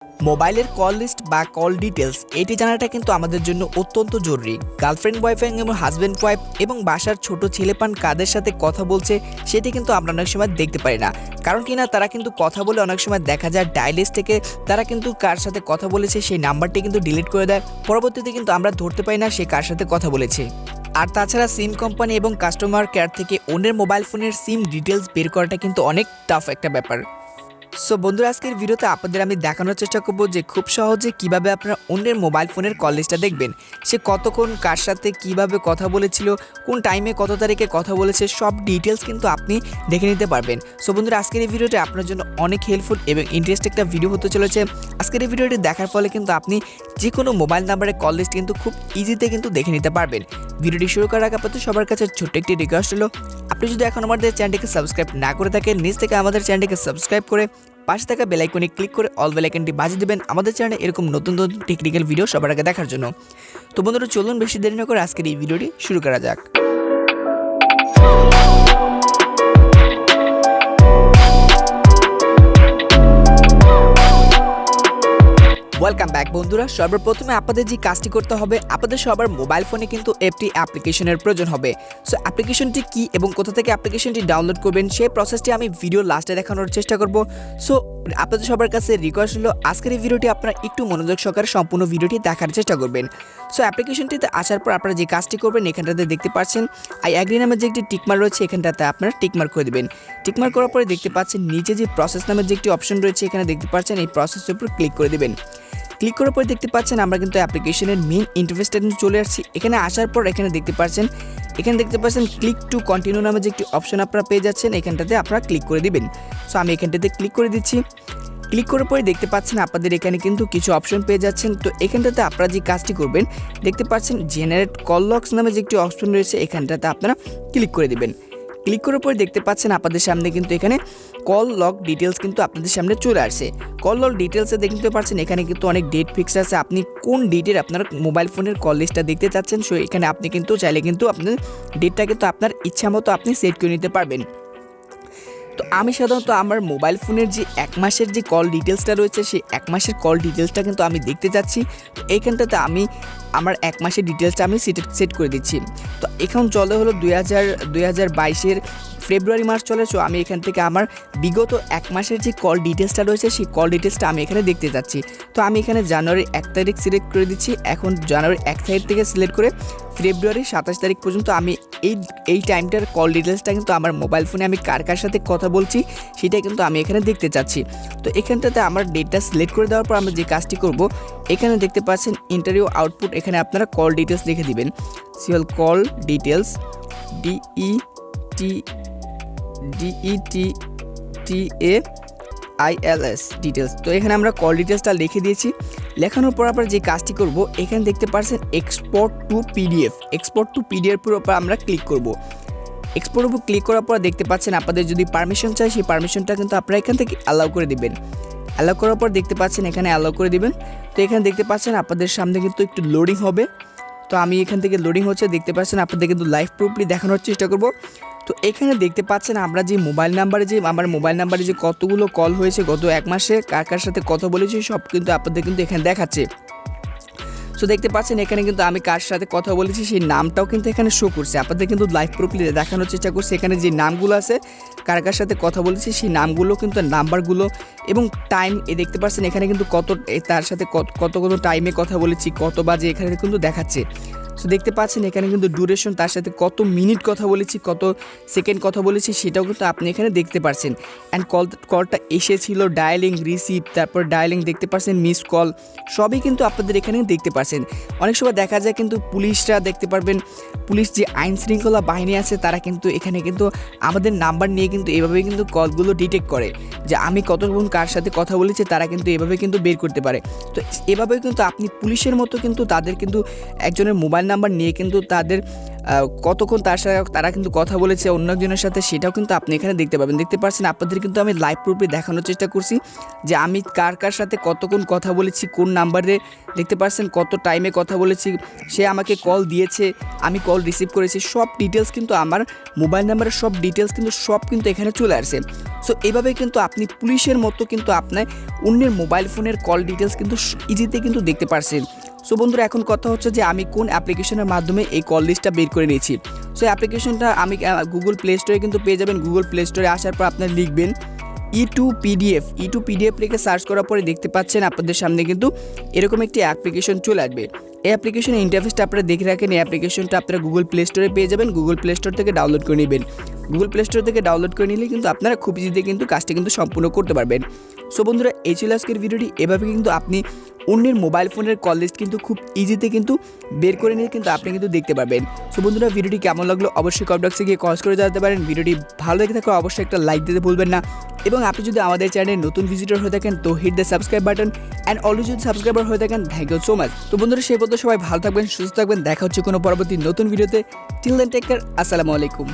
মোবাইলের call list বা call details এটি জানাটা কিন্তু আমাদের জন্য অত্যন্ত জরুরি। গার্লফ্রেন্ড, বয়ফ্রেন্ড এবং হাজব্যান্ড ওয়াইফ এবং বাসার ছোট ছেলেপান কাদের সাথে কথা বলছে সেটি কিন্তু আমরা অনেক সময় দেখতে পারি না। কারণ কিনা তারা কিন্তু কথা বলে অনেক সময় দেখা যায় ডায়াল লিস্ট থেকে তারা কিন্তু কার সাথে কথা বলেছে সেই নাম্বারটি কিন্তু ডিলিট করে দেয়। পরবর্তীতে কিন্তু আমরা ধরতে পারি না সে কার সাথে কথা বলেছে। আর তাছাড়া সিম কোম্পানি এবং কাস্টমার কেয়ার থেকে অন্যের মোবাইল ফোনের সিম ডিটেলস বের করাটা কিন্তু অনেক টাফ একটা ব্যাপার। সো বন্ধুরা, আজকের ভিডিওতে আপনাদের আমি দেখানোর চেষ্টা করব যে খুব সহজে কিভাবে আপনারা অন্যের মোবাইল ফোনের কল লিস্টটা দেখবেন, সে কতক্ষণ কার সাথে কিভাবে কথা বলেছিল, কোন টাইমে কত তারিখে কথা বলেছে, সব ডিটেলস কিন্তু আপনি দেখে নিতে পারবেন। সো বন্ধুরা, আজকের এই ভিডিওটি আপনার জন্য অনেক হেল্পফুল এবং ইন্টারেস্টিং একটা ভিডিও হতে চলেছে। আজকের এই ভিডিওটি দেখার ফলে কিন্তু আপনি যে কোনো মোবাইল নাম্বারের কল লিস্ট কিন্তু খুব ইজিতে কিন্তু দেখে নিতে পারবেন। ভিডিওটি শুরু করার আগে আপনাদের সবার কাছে ছোট্ট একটি রিকোয়েস্ট হলো, আপনি যদি এখন আমাদের চ্যানেলটিকে সাবস্ক্রাইব না করে থাকেন, নিচ থেকে আমাদের চ্যানেলটিকে সাবস্ক্রাইব করে পাশে থাকা বেল আইকনে ক্লিক করে অল বেল আইকনটি বাজিয়ে দেবেন আমাদের চ্যানেলে এরকম নতুন নতুন টেকনিক্যাল ভিডিও সবার আগে দেখার জন্য। তো বন্ধুরা, চলুন বেশি দেরি না করে আজকের এই ভিডিওটি শুরু করা যাক। ওয়েলকাম ব্যাক বন্ধুরা। সর্বপ্রথমে আপনাদের যে কাজটি করতে হবে, আপনাদের সবার মোবাইল ফোনে কিন্তু একটি অ্যাপ্লিকেশনের প্রয়োজন হবে। সো অ্যাপ্লিকেশনটি কি এবং কোথা থেকে অ্যাপ্লিকেশনটি ডাউনলোড করবেন সেই প্রসেসটি আমি ভিডিও লাস্টে দেখানোর চেষ্টা করব। সো আপনাদের সবার কাছে রিকোয়েস্ট হলো আজকের এই ভিডিওটি আপনারা একটু মনোযোগ সহকারে সম্পূর্ণ ভিডিওটি দেখার চেষ্টা করবেন। সো অ্যাপ্লিকেশনটিতে আসার পর আপনারা যে কাজটি করবেন, এখানটাতে দেখতে পাচ্ছেন আই অ্যাগ্রি নামের যে একটি টিকমার্ক রয়েছে, এখানটাতে আপনারা টিকমার্ক করে দেবেন। টিকমার্ক করার পরে দেখতে পাচ্ছেন নিচে যে প্রসেস নামের যে একটি অপশন রয়েছে, এখানে দেখতে পাচ্ছেন এই প্রসেসের উপর ক্লিক করে দেবেন। ক্লিক করার পর দেখতে পাচ্ছেন আমরা কিন্তু অ্যাপ্লিকেশনের মেইন ইন্টারফেসটা কিন্তু চলে আসছি। এখানে আসার পর এখানে দেখতে পাচ্ছেন ক্লিক টু কন্টিনিউ নামে যে একটি অপশন আপনারা পেয়ে যাচ্ছেন, এখানটাতে আপনারা ক্লিক করে দিবেন। সো আমি এখানটাতে ক্লিক করে দিচ্ছি। ক্লিক করার পরে দেখতে পাচ্ছেন আপনাদের এখানে কিন্তু কিছু অপশন পেয়ে যাচ্ছেন। তো এখানটাতে আপনারা যে কাজটি করবেন, দেখতে পাচ্ছেন জেনারেট কল লগস নামে যে একটি অপশন রয়েছে, এখানটাতে আপনারা ক্লিক করে দিবেন। ক্লিক করার পরে দেখতে পাচ্ছেন আপনাদের সামনে কিন্তু এখানে কল লগ ডিটেলস কিন্তু আপনাদের সামনে চলে আসছে। কল লগ ডিটেলসে দেখতে পাচ্ছেন এখানে কিন্তু অনেক ডেট ফিক্স আছে, আপনি কোন ডেটের আপনার মোবাইল ফোনের কল লিস্টটা দেখতে চাচ্ছেন। সো এখানে আপনি কিন্তু চাইলে কিন্তু আপনার ডেটটা কিন্তু আপনার ইচ্ছা মতো আপনি সেট করে নিতে পারবেন। তো আমি সাধারণত আমার মোবাইল ফোনের যে এক মাসের যে কল ডিটেলসটা রয়েছে, সেই এক মাসের কল ডিটেলসটা কিন্তু আমি দেখতে চাচ্ছি। তো এইখানটাতে আমি আমার এক মাসের ডিটেলসটা আমি সেট করে দিচ্ছি। তো এখন চলে হলো 2022-এর ফেব্রুয়ারি মাস চলে। সো আমি এখান থেকে আমার বিগত এক মাসের যে কল ডিটেলসটা রয়েছে সেই কল ডিটেলসটা আমি এখানে দেখতে যাচ্ছি। তো আমি এখানে জানুয়ারি 1 তারিখ সিলেক্ট করে দিচ্ছি। এখন জানুয়ারি 1 তারিখ থেকে সিলেক্ট করে ফেব্রুয়ারি 27 তারিখ পর্যন্ত আমি এই টাইমটার কল ডিটেলসটা কিন্তু আমার মোবাইল ফোনে আমি কার সাথে কথা বলছি সেটা কিন্তু আমি এখানে দেখতে চাচ্ছি। তো এখানটাতে আমার ডেটটা সিলেক্ট করে দেওয়ার পর আমরা যে কাজটি করব, এখানে দেখতে পাচ্ছেন ইন্টারভিউ আউটপুট, এখানে আপনারা কল ডিটেলস লিখে দিবেন। Seoul call details DETAILS details. তো এখানে আমরা কল ডিটেলসটা লিখে দিয়েছি। লেখানোর পর আমরা যে কাজটি করব, এখানে দেখতে পাচ্ছেন এক্সপোর্ট টু পিডিএফ উপর আমরা ক্লিক করব। এক্সপোর্ট উপর ক্লিক করার পর দেখতে পাচ্ছেন আপনাদের যদি পারমিশন চাই, সেই পারমিশনটা কিন্তু আপনারা এখান থেকে অ্যালাউ করে দিবেন। অ্যালাউ করার পর দেখতে পাচ্ছেন এখানে অ্যালাউ করে দিবেন। তো এখানে দেখতে পাচ্ছেন আপনাদের সামনে কিন্তু একটু লোডিং হবে। তো আমি এখান থেকে লোডিং হচ্ছে, দেখতে পাচ্ছেন আপনাদের কিন্তু লাইভ প্রুফলি দেখানোর চেষ্টা করব। তো এখানে দেখতে পাচ্ছেন আমরা যে মোবাইল নাম্বারে যে কতগুলো কল হয়েছে গত এক মাসে, কার সাথে কথা বলেছি সব কিন্তু আপনাদের কিন্তু এখানে দেখাচ্ছে। সো দেখতে পাচ্ছেন এখানে কিন্তু আমি কার সাথে কথা বলেছি সেই নামটাও কিন্তু এখানে শো করছে, আপনাদের কিন্তু লাইভ প্রুফলি দেখানোর চেষ্টা করছে। এখানে যে নামগুলো আছে, কার সাথে কথা বলেছি সেই নামগুলো কিন্তু নাম্বারগুলো এবং টাইম দেখতে পাচ্ছেন এখানে কিন্তু তার সাথে কত টাইমে কথা বলেছি, কত বাজে এখানে কিন্তু দেখাচ্ছে। সো দেখতে পাচ্ছেন এখানে কিন্তু ডিউরেশন, তার সাথে কত মিনিট কথা বলেছি, কত সেকেন্ড কথা বলেছি সেটাও কিন্তু আপনি এখানে দেখতে পাচ্ছেন। অ্যান্ড কলটা এসেছিল, ডায়ালিং, রিসিভ, তারপর ডায়ালিং দেখতে পাচ্ছেন, মিস কল, সবই কিন্তু আপনাদের এখানে দেখতে পাচ্ছেন। অনেক সময় দেখা যায় কিন্তু পুলিশরা দেখতে পারবেন, পুলিশ যে আইন শৃঙ্খলা বাহিনী আছে তারা কিন্তু এখানে কিন্তু আমাদের নাম্বার নিয়ে কিন্তু এভাবে কিন্তু কলগুলো ডিটেক্ট করে যে আমি কতক্ষণ কার সাথে কথা বলেছি, তারা কিন্তু এভাবে কিন্তু বের করতে পারে। তো এভাবে কিন্তু আপনি পুলিশের মতো কিন্তু তাদের কিন্তু একজনের মোবাইল নাম্বার নিয়ে কিন্তু তাদের কতক্ষণ তারা কিন্তু কথা বলেছে অন্য একজনের সাথে, সেটাও কিন্তু আপনি এখানে দেখতে পাবেন। দেখতে পাচ্ছেন আপনাদের কিন্তু আমি লাইভ প্রুফে দেখানোর চেষ্টা করছি যে আমি কার সাথে কতক্ষণ কথা বলেছি, কোন নাম্বারে, দেখতে পাচ্ছেন কত টাইমে কথা বলেছি, সে আমাকে কল দিয়েছে, আমি কল রিসিভ করেছি, সব ডিটেলস কিন্তু আমার মোবাইল নাম্বারের সব ডিটেলস কিন্তু এখানে চলে আসছে। সো এইভাবে কিন্তু আপনি পুলিশের মতো কিন্তু আপনার অন্যের মোবাইল ফোনের কল ডিটেলস কিন্তু ইজিতে কিন্তু দেখতে পারছেন। সো বন্ধুরা, এখন কথা হচ্ছে যে আমি কোন অ্যাপ্লিকেশনের মাধ্যমে এই কল লিস্টটা বের করে নিয়েছি। সো অ্যাপ্লিকেশনটা আমি গুগল প্লে স্টোরে কিন্তু পেয়ে যাবেন। গুগল প্লে স্টোরে আসার পর আপনারা লিখবেন E2PDF লিখে সার্চ করার পরে দেখতে পাচ্ছেন আপনাদের সামনে কিন্তু এরকম একটি অ্যাপ্লিকেশন চলে আসবে। এই অ্যাপ্লিকেশনের ইন্টারফেসটা আপনারা দেখে রাখেন। এই অ্যাপ্লিকেশনটা আপনারা গুগল প্লে স্টোরে পেয়ে যাবেন। গুগল প্লে স্টোর থেকে ডাউনলোড করে নেবেন। গুগল প্লে স্টোর থেকে ডাউনলোড করে নিলে কিন্তু আপনারা খুব ইজিতে কিন্তু কাজটি কিন্তু সম্পূর্ণ করতে পারবেন। সো বন্ধুরা, এই ছিল আজকের ভিডিওটি। এভাবে কিন্তু আপনি অন্যের মোবাইল ফোনের কল লিস্ট কিন্তু খুব ইজিতে কিন্তু বের করে নিয়ে কিন্তু আপনি কিন্তু দেখতে পারবেন। সো বন্ধুরা, ভিডিওটি কেমন লাগলো অবশ্যই কমেন্ট বক্সে গিয়ে কমেন্ট করে জানাতে পারেন। ভিডিওটি ভালো লেগে থাকলে অবশ্যই একটা লাইক দিতে ভুলবেন না, এবং আপনি যদি আমাদের চ্যানেলে নতুন ভিজিটর হয়ে থাকেন তো hit the subscribe button, and already যদি সাবস্ক্রাইবার হয়ে থাকেন থ্যাংক ইউ সো মাচ। তো বন্ধুরা, সেই পর্যন্ত সবাই ভালো থাকবেন, সুস্থ থাকবেন, দেখা হচ্ছে কোনো পরবর্তী নতুন ভিডিওতে। টিল দেন টেক কেয়ার, আসসালামু আলাইকুম।